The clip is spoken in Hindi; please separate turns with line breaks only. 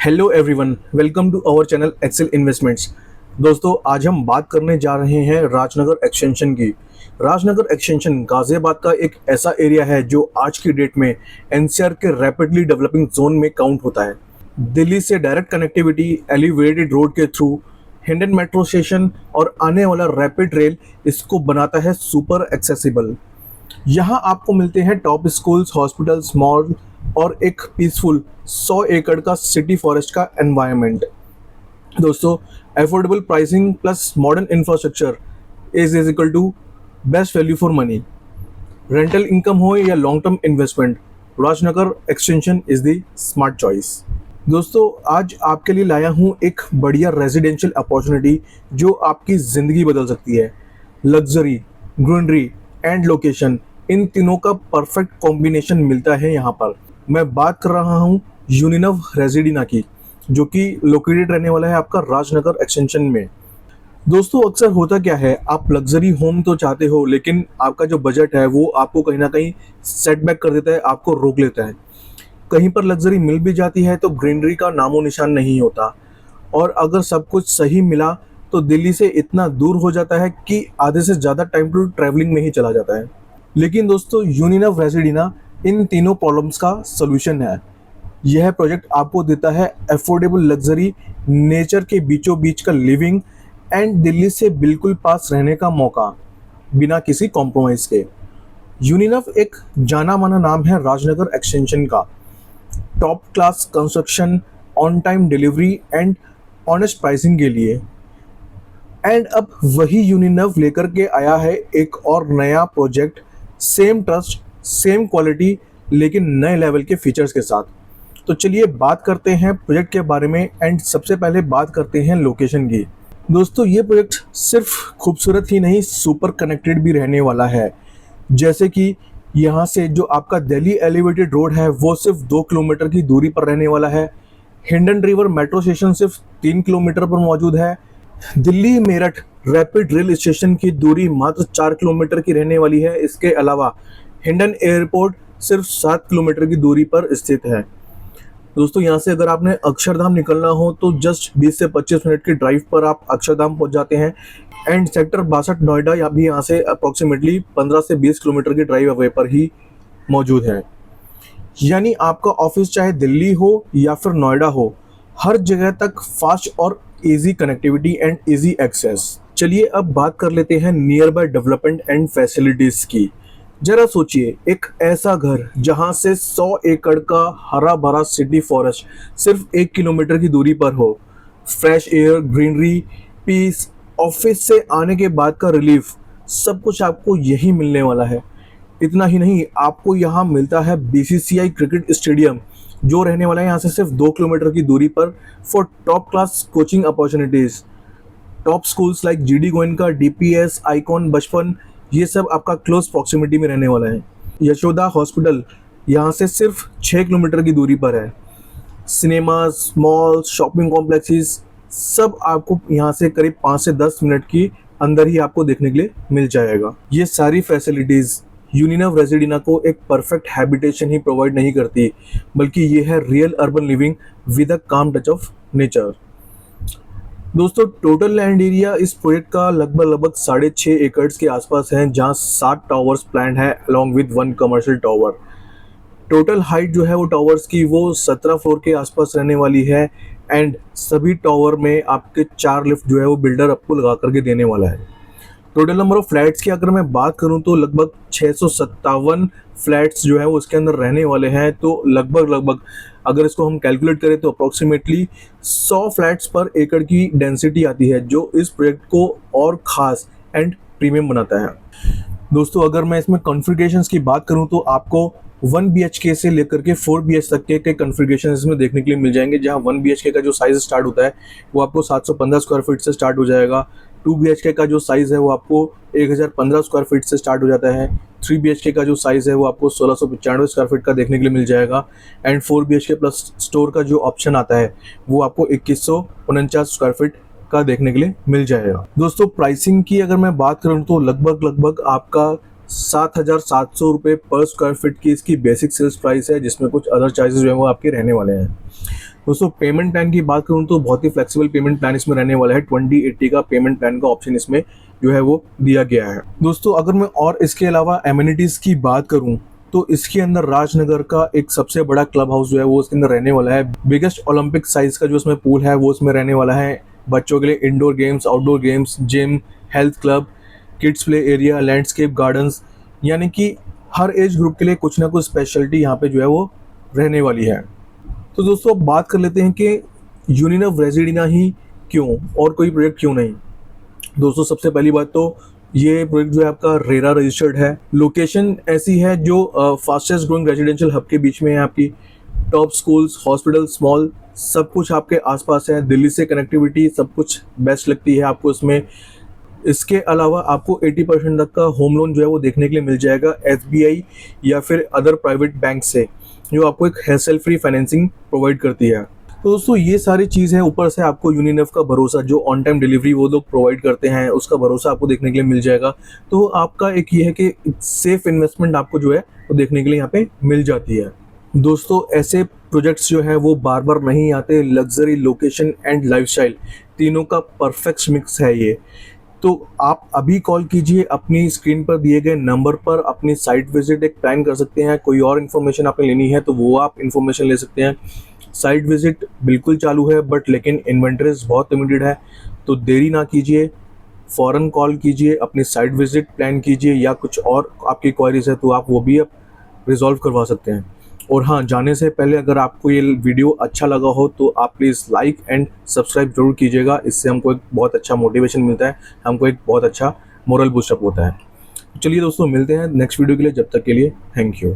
Hello everyone, welcome to our channel Excel Investments. दोस्तों, आज हम बात करने जा रहे हैं राजनगर एक्सटेंशन की। राजनगर एक्सटेंशन गाजियाबाद का एक ऐसा एरिया है जो आज की डेट में एनसीआर के रैपिडली डेवलपिंग जोन में काउंट होता है। दिल्ली से डायरेक्ट कनेक्टिविटी, एलिवेटेड रोड के थ्रू, हिंडन मेट्रो स्टेशन और आने वाला रैपिड रेल इसको बनाता है सुपर एक्सेसिबल। यहाँ आपको मिलते हैं टॉप स्कूल्स, हॉस्पिटल्स, मॉल और एक पीसफुल 100 एकड़ का सिटी फॉरेस्ट का एनवायरनमेंट। दोस्तों, affordable pricing plus modern infrastructure is equal to best value for money. Rental income हो या long term investment, Rajnagar extension is the smart choice. दोस्तों, आज आपके लिए लाया हूँ एक बढ़िया रेजिडेंशियल अपॉर्चुनिटी जो आपकी ज़िंदगी बदल सकती है। लग्जरी, ग्रीनरी एंड लोकेशन, इन तीनों का परफेक्ट कॉम्बिनेशन मिलता है यहाँ पर। मैं बात कर रहा हूँ यूनिनव रेजिडेना की, जो कि लोकेटेड रहने वाला है आपका राजनगर एक्सटेंशन में। दोस्तों, अक्सर होता क्या है, आप लग्जरी होम तो चाहते हो, लेकिन आपका जो बजट है वो आपको कहीं ना कहीं सेटबैक कर देता है, आपको रोक लेता है। कहीं पर लग्जरी मिल भी जाती है तो ग्रीनरी का नामो निशान नहीं होता, और अगर सब कुछ सही मिला तो दिल्ली से इतना दूर हो जाता है कि आधे से ज़्यादा टाइम तो ट्रैवलिंग में ही चला जाता है। लेकिन दोस्तों, यूनिनव रेजिडेना इन तीनों प्रॉब्लम्स का सॉल्यूशन है। यह प्रोजेक्ट आपको देता है अफोर्डेबल लग्जरी, नेचर के बीचों बीच का लिविंग एंड दिल्ली से बिल्कुल पास रहने का मौका बिना किसी कॉम्प्रोमाइज़ के। यूनिनव एक जाना माना नाम है राजनगर एक्सटेंशन का। Top class construction, on time delivery and honest pricing के लिए। एंड अब वही यूनिनव लेकर के आया है एक और नया project, same trust, same quality, लेकिन नए लेवल के फीचर्स के साथ। तो चलिए बात करते हैं प्रोजेक्ट के बारे में, एंड सबसे पहले बात करते हैं लोकेशन की। दोस्तों, ये प्रोजेक्ट सिर्फ खूबसूरत ही नहीं, सुपर कनेक्टेड भी रहने वाला है। जैसे कि यहाँ से जो आपका दिल्ली एलिवेटेड रोड है वो सिर्फ 2 किलोमीटर की दूरी पर रहने वाला है। हिंडन रिवर मेट्रो स्टेशन सिर्फ 3 किलोमीटर पर मौजूद है। Delhi Meerut rapid rail station की दूरी मात्र 4 किलोमीटर की रहने वाली है। इसके अलावा हिंडन एयरपोर्ट सिर्फ 7 किलोमीटर की दूरी पर स्थित है। दोस्तों, यहाँ से अगर आपने अक्षरधाम निकलना हो तो जस्ट 20 से 25 मिनट की ड्राइव पर आप अक्षरधाम पहुँच जाते हैं। एंड सेक्टर 62 नोएडा या भी यहाँ से अप्रोक्सीमेटली 15 से 20 किलोमीटर की ड्राइव अवे पर ही मौजूद है। यानी आपका ऑफिस चाहे दिल्ली हो या फिर नोएडा हो, हर जगह तक फास्ट और easy connectivity and easy access. चलिए अब बात कर लेते हैं nearby development and facilities की। जरा सोचिए, एक ऐसा घर जहां से 100 एकड़ का हरा भरा सिटी फॉरेस्ट सिर्फ 1 किलोमीटर की दूरी पर हो, fresh air, greenery, peace, office से आने के बाद का रिलीफ, सब कुछ आपको यही मिलने वाला है। इतना ही नहीं, आपको यहाँ मिलता है बीसीसीआई क्रिकेट स्टेडियम, जो रहने वाला है यहाँ से सिर्फ 2 किलोमीटर की दूरी पर, for top class coaching opportunities. Top schools like GD Goenka, DPS, icon, बचपन, ये सब आपका क्लोज प्रॉक्सिमिटी में रहने वाला है। यशोदा हॉस्पिटल यहाँ से सिर्फ 6 किलोमीटर की दूरी पर है। सिनेमाज, मॉल्स, शॉपिंग कॉम्प्लेक्सेस, सब आपको यहाँ से करीब 5 से 10 मिनट की अंदर ही आपको देखने के लिए मिल जाएगा। ये सारी फैसिलिटीज़ यूनिनव रेजिडेना को एक परफेक्ट हैबिटेशन ही प्रोवाइड नहीं करती, बल्कि ये है real urban living with a काम टच ऑफ नेचर। दोस्तों, टोटल लैंड एरिया इस प्रोजेक्ट का लगभग 6.5 एकड़ के आसपास है, जहां 7 टावर्स प्लान है along with 1 commercial tower. Total height जो है वो टावर्स की वो 17 फ्लोर के आसपास रहने वाली है। एंड सभी टावर में आपके 4 लिफ्ट जो है वो बिल्डर आपको लगा करके देने वाला है। टोटल नंबर ऑफ फ्लैट्स की अगर मैं बात करूं तो लगभग 657 फ्लैट्स जो है वो उसके अंदर रहने वाले हैं। तो लगभग अगर इसको हम कैलकुलेट करें तो अप्रॉक्सीमेटली 100 फ्लैट्स पर एकड़ की डेंसिटी आती है, जो इस प्रोजेक्ट को और ख़ास एंड प्रीमियम बनाता है। दोस्तों, अगर मैं इसमें कॉन्फ़िगरेशंस की बात करूं तो आपको 1 BHK से लेकर के 4 BH तक के कॉन्फ़िगरेशन इसमें देखने के लिए मिल जाएंगे। जहां 1 BHK का जो साइज़ स्टार्ट होता है वो आपको 715 स्क्वायर फीट से स्टार्ट हो जाएगा। 2 BHK का जो साइज़ है वो आपको 1015 स्क्वायर फीट से स्टार्ट हो जाता है। 3 BHK का जो साइज़ है वो आपको 1695 स्क्वायर फीट का देखने के लिए मिल जाएगा। एंड 4 BHK प्लस स्टोर का जो ऑप्शन आता है वो आपको 2149 स्क्वायर फीट का देखने के लिए मिल जाएगा। दोस्तों, प्राइसिंग की अगर मैं बात करूँ तो लगभग आपका 7,700 रुपये पर स्क्वायर फीट की इसकी बेसिक सेल्स प्राइस है, जिसमें कुछ अदर चार्जेस जो है वो आपके रहने वाले हैं। दोस्तों पेमेंट प्लान की बात करूँ तो बहुत ही फ्लेक्सिबल पेमेंट प्लान इसमें रहने वाला है। 2080 का पेमेंट प्लान का ऑप्शन इसमें जो है वो दिया गया है। दोस्तों अगर मैं और इसके अलावा एमिनिटीज़ की बात करूँ तो इसके अंदर राजनगर का एक सबसे बड़ा क्लब हाउस जो है वो इसके अंदर रहने वाला है। बिगेस्ट ओलंपिक साइज का जो इसमें पूल है वो इसमें रहने वाला है। बच्चों के लिए indoor games, outdoor games, gym, health club, kids play area, landscape gardens, यानी कि हर एज ग्रुप के लिए कुछ ना कुछ स्पेशलिटी यहाँ पे जो है वो रहने वाली है। तो दोस्तों अब बात कर लेते हैं कि यूनिनव रेजिडेना ही क्यों और कोई प्रोजेक्ट क्यों नहीं। दोस्तों सबसे पहली बात तो ये प्रोजेक्ट जो है आपका रेरा रजिस्टर्ड है। लोकेशन ऐसी है जो फास्टेस्ट ग्रोइंग रेजिडेंशियल हब के बीच में है। आपकी टॉप स्कूल्स, हॉस्पिटल, मॉल सब कुछ आपके आसपास है। दिल्ली से कनेक्टिविटी सब कुछ बेस्ट लगती है आपको इसमें। इसके अलावा आपको 80% तक का होम लोन जो है वो देखने के लिए मिल जाएगा SBI या फिर अदर प्राइवेट बैंक से, जो आपको एक हैसल फ्री फाइनेंसिंग प्रोवाइड करती है। तो दोस्तों ये सारी चीज़ है, ऊपर से आपको यूनिनेफ का भरोसा, जो ऑन टाइम डिलीवरी वो लोग प्रोवाइड करते हैं, उसका भरोसा आपको देखने के लिए मिल जाएगा। तो आपका एक ये है कि सेफ इन्वेस्टमेंट आपको जो है वो देखने के लिए यहाँ पे मिल जाती है। दोस्तों ऐसे प्रोजेक्ट्स जो है वो बार बार नहीं आते। लग्जरी, लोकेशन एंड लाइफस्टाइल तीनों का परफेक्ट मिक्स है ये। तो आप अभी कॉल कीजिए अपनी स्क्रीन पर दिए गए नंबर पर, अपनी साइट विजिट एक प्लान कर सकते हैं। कोई और इन्फॉर्मेशन आपने लेनी है तो वो आप इन्फॉर्मेशन ले सकते हैं। साइट विजिट बिल्कुल चालू है बट लेकिन इन्वेंटरीज बहुत लिमिटेड है, तो देरी ना कीजिए, फ़ौरन कॉल कीजिए, अपनी साइट विजिट प्लान कीजिए, या कुछ और आपकी क्वारीज है तो आप वो भी आप रिजॉल्व करवा सकते हैं। और हाँ, जाने से पहले अगर आपको ये वीडियो अच्छा लगा हो तो आप प्लीज़ लाइक एंड सब्सक्राइब जरूर कीजिएगा। इससे हमको एक बहुत अच्छा मोटिवेशन मिलता है, हमको एक बहुत अच्छा मोरल बूस्टअप होता है। चलिए दोस्तों मिलते हैं नेक्स्ट वीडियो के लिए, जब तक के लिए थैंक यू।